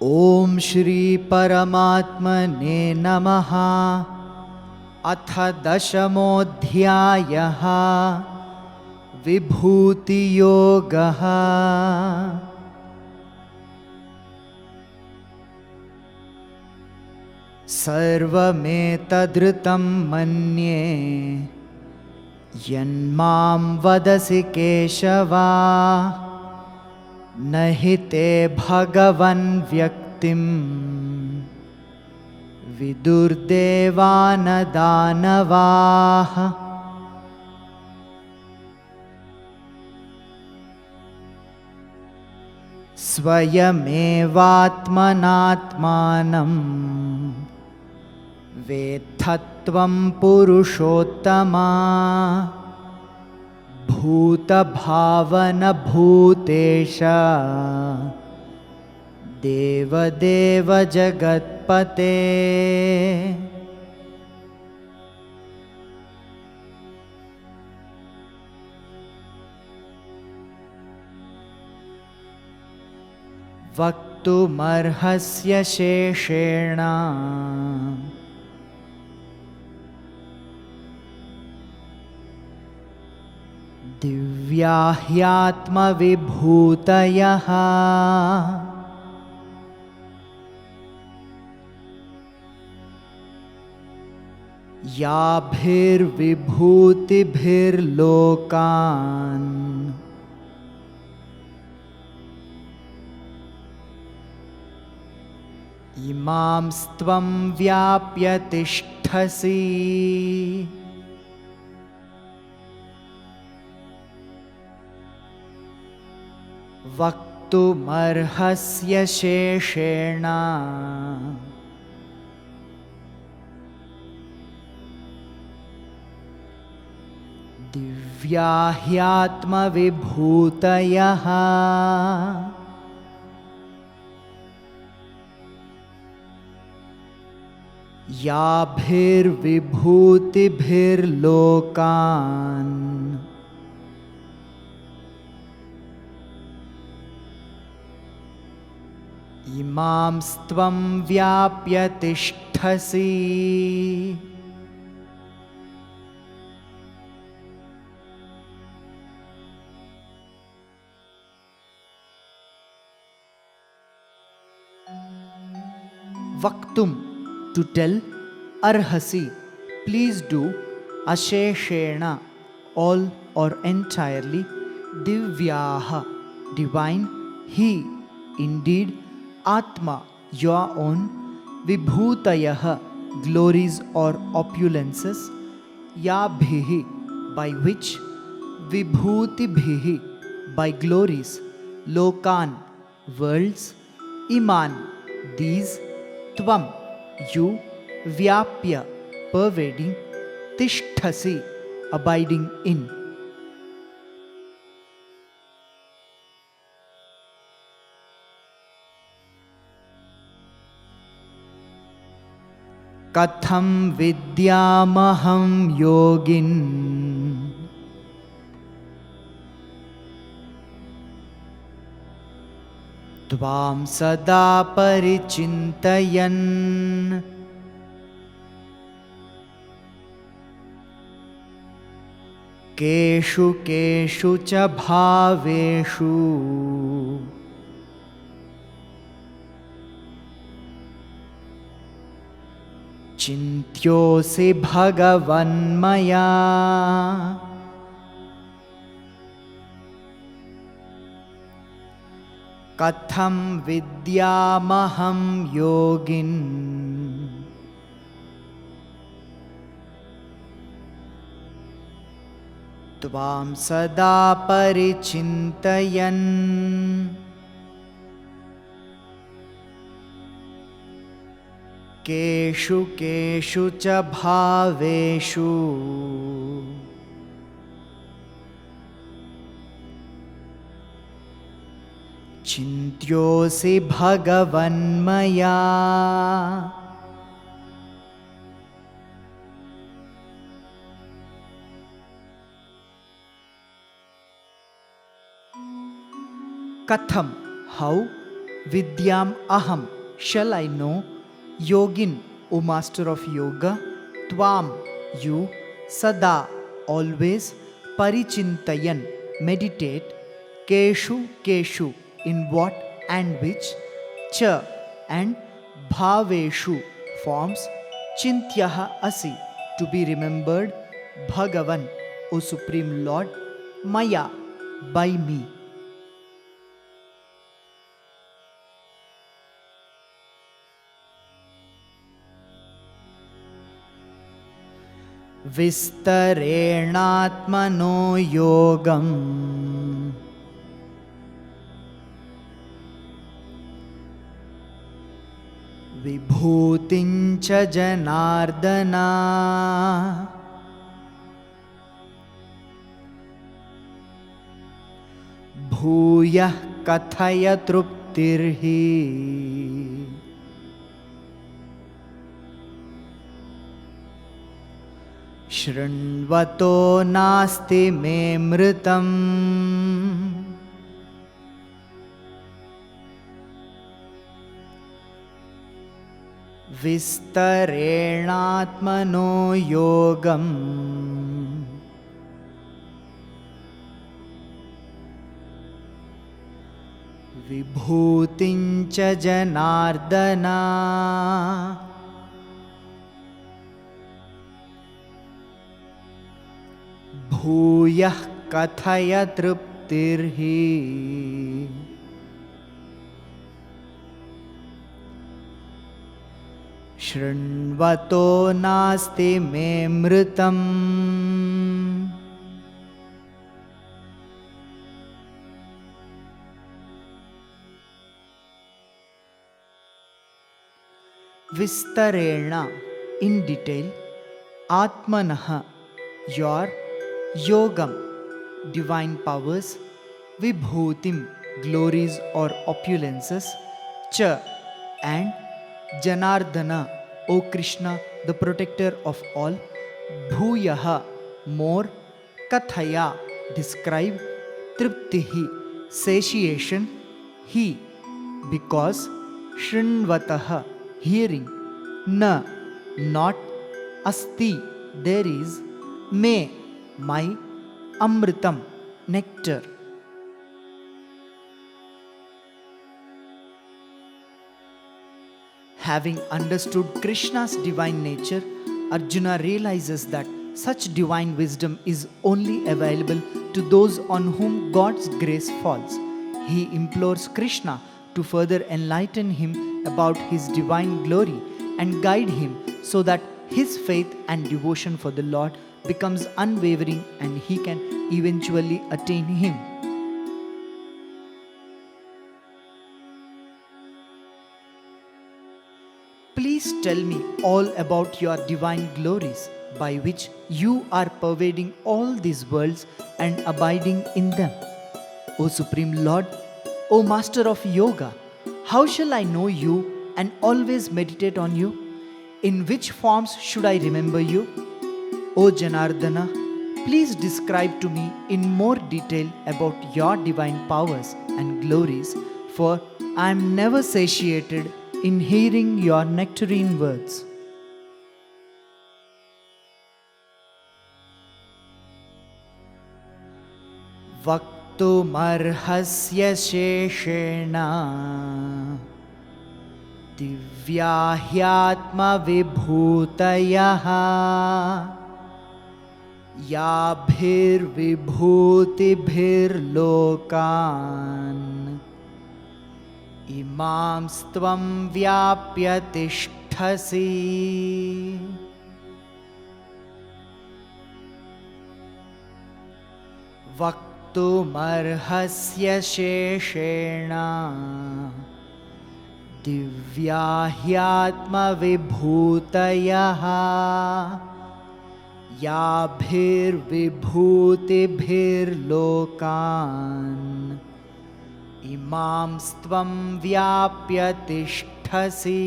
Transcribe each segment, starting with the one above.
ओम श्री परमात्मने नमः। अथ दशमोऽध्यायः विभूतियोगः। सर्वमेतदृतं मन्ये यन्मां वदसि केशव, न हि ते भगवन् व्यक्तिं विदुर्देवान् दानवाः। स्वयमेवात्मनात्मानं वेत्थत्वं पुरुषोत्तमा, भूतभावनभूतेश देवदेव जगत्पते। वक्तुमर्हस्य शेषेण दिव्या ह्यात्मविभूतयः। याभिर्विभूतिभिर्लोकान् इमांस्त्वं व्याप्य तिष्ठसि। वक्तुमर्हस्य शेषेण दिव्या ह्यात्मविभूतयः। याभिर्विभूतिभिर्लोकान् इमांस्त्वं व्याप्य तिष्ठसि। वक्तुम to tell, arhasi please do, asheshena all or entirely, divyaha divine, he indeed, atma your own, vibhutayah glories or opulences, yabhihi by which, vibhutibhihi by glories, lokan worlds, iman these, tvam you, vyapya pervading, tishthasi abiding in. कथं विद्यामहं योगिन् त्वां सदा परिचिन्तयन्, केषु केषु च भावेषु चिन्त्योऽसि भगवन्मया। कथं विद्यामहं योगिन् त्वां सदा परिचिन्तयन्, केषु केषु च भावेषु चिन्त्योऽसि भगवन्मया। Katham, how, Vidyam aham, shall I know? Yogin, O master of yoga. Tvam, you. Sada, always. Parichintayan, meditate. Keshu, keshu, in what and which. Cha, and bhaveshu, forms. Chintyaha asi, to be remembered. Bhagavan, O Supreme Lord. Maya, by me. विस्तरेणात्मनो योगम् विभूतिञ्च जनार्दन भूयः कथय तृप्तिर्हि शृण्वतो नास्ति मे मृतम् विस्तरेणात्मनो योगम् विभूतिञ्च जनार्दन भूयः कथय तृप्तिर्हि शृण्वतो नास्ति मे मृतम् विस्तरेण, in detail. Atmanah, your. Yogam, divine powers. Vibhutim, glories or opulences. Cha, and. Janardana, O Krishna, the protector of all. Bhuyaha, more. Kathaya, describe. Triptihi, satiation. He, because. Shrinvatah, hearing. Na, not. Asti, there is. Me, my. Amritam, nectar. Having understood Krishna's divine nature, Arjuna realizes that such divine wisdom is only available to those on whom God's grace falls. He implores Krishna to further enlighten him about his divine glory and guide him so that his faith and devotion for the Lord becomes unwavering and he can eventually attain him. Please tell me all about your divine glories, by which you are pervading all these worlds and abiding in them. O Supreme Lord, O Master of Yoga, how shall I know you and always meditate on you? In which forms should I remember you? O Janardana, please describe to me in more detail about your divine powers and glories, for I am never satiated in hearing your nectarine words. Vaktumarhasya sheshena दिव्याह्यात्मा विभूतयः याभिर्विभूतिभिर्लोकान् इमांस्त्वं व्याप्य तिष्ठसि वक्तुमर्हस्य शेषेण दिव्याह्यात्मविभूतयः याभिर्विभूतिभिर्लोकान् इमांस्त्वं व्याप्य तिष्ठसि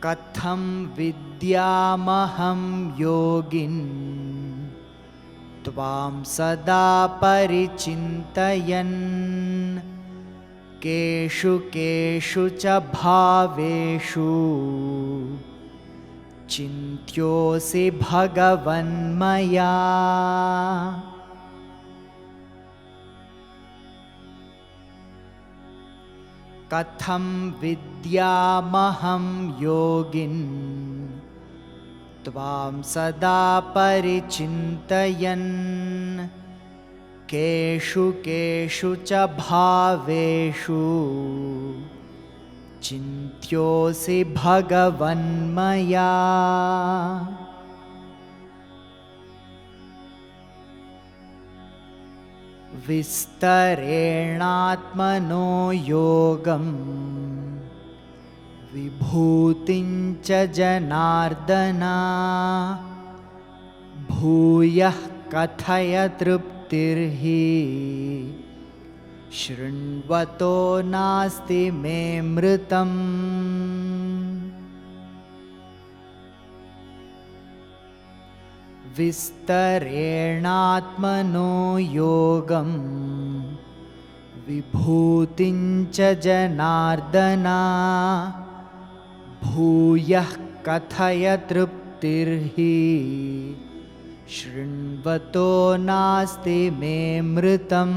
कथं विद्यामहं योगिन् त्वां सदा परिचिन्तयन् केषु केषु च भावेषु चिन्त्योऽसि भगवन्मया। कथं विद्यामहं योगिन् त्वां सदा परिचिन्तयन् केषु केषु च भावेषु चिन्त्योऽसि भगवन्मया। विस्तरेणात्मनो योगं विभूतिं च जनार्दन भूयः कथय तृप्तिर्हि शृण्वतो नास्ति मे मृतम्। विस्तरेणात्मनो योगं विभूतिं च जनार्दन भूयः कथय तृप्तिर्हि शृण्वतो नास्ति मे मृतम्।